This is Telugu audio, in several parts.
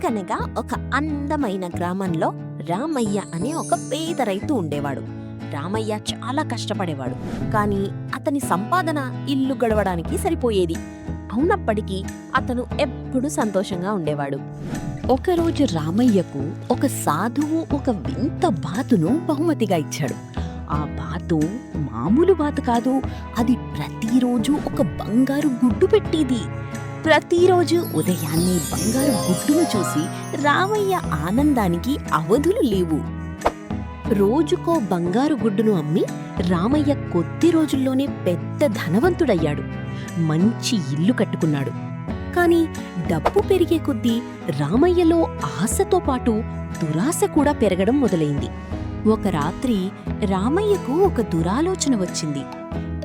అనగనగా ఒక అందమైన గ్రామంలో రామయ్య అనే ఒక పేద రైతు ఉండేవాడు. రామయ్య చాలా కష్టపడేవాడు, కానీ అతని సంపాదన ఇల్లు గడవడానికి సరిపోయేది. అవునప్పటికీ అతను ఎప్పుడూ సంతోషంగా ఉండేవాడు. ఒకరోజు రామయ్యకు ఒక సాధువు ఒక వింత బాతును బహుమతిగా ఇచ్చాడు. ఆ బాతు మామూలు బాతు కాదు, అది ప్రతిరోజు ఒక బంగారు గుడ్డు పెట్టేది. ప్రతిరోజు ఉదయాన్నే బంగారు గుడ్డును చూసి రామయ్య ఆనందానికి అవధులు లేవు. రోజుకో బంగారు గుడ్డును అమ్మి రామయ్య కొద్ది రోజుల్లోనే పెద్ద ధనవంతుడయ్యాడు. మంచి ఇల్లు కట్టుకున్నాడు. కాని డబ్బు పెరిగే కొద్దీ రామయ్యలో ఆశతో పాటు దురాశ కూడా పెరగడం మొదలైంది. ఒక రాత్రి రామయ్యకు ఒక దురాలోచన వచ్చింది.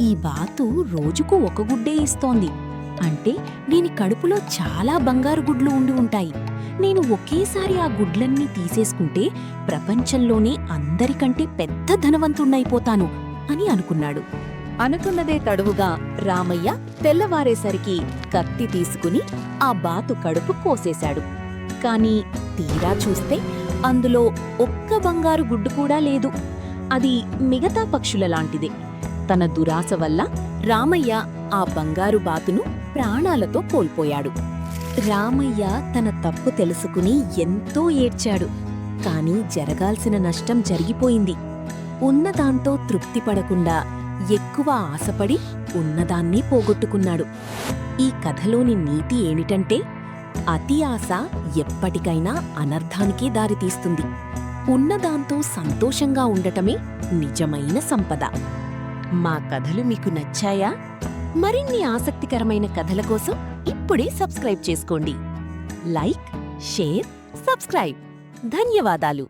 ఈ బాతు రోజుకు ఒక గుడ్డే ఇస్తోంది అంటే దీని కడుపులో చాలా బంగారు గుడ్లు ఉండి ఉంటాయి. నేను ఒకేసారి ఆ గుడ్లన్నీ తీసేసుకుంటే ప్రపంచంలోనే అందరికంటే పెద్ద ధనవంతుణ్ణైపోతాను అని అనుకున్నాడు. అనుకున్నదే తడువుగా రామయ్య తెల్లవారేసరికి కత్తి తీసుకుని ఆ బాతు కడుపు కోసేశాడు. కాని తీరా చూస్తే అందులో ఒక్క బంగారు గుడ్డు కూడా లేదు. అది మిగతా పక్షుల లాంటిదే. తన దురాశ వల్ల రామయ్య ఆ బంగారు బాతును ప్రాణాలతో కోల్పోయాడు. రామయ్య తన తప్పు తెలుసుకుని ఎంతో ఏడ్చాడు. కాని జరగాల్సిన నష్టం జరిగిపోయింది. ఉన్నదాంతో తృప్తిపడకుండా ఎక్కువ ఆశపడి ఉన్నదాన్ని పోగొట్టుకున్నాడు. ఈ కథలోని నీతి ఏమిటంటే, అతి ఆశ ఎప్పటికైనా అనర్థానికే దారితీస్తుంది. ఉన్నదాంతో సంతోషంగా ఉండటమే నిజమైన సంపద. మా కథలు మీకు నచ్చాయా? మరిన్ని ఆసక్తికరమైన కథల కోసం ఇప్పుడే సబ్స్క్రైబ్ చేసుకోండి. Like, share, subscribe. ధన్యవాదాలు.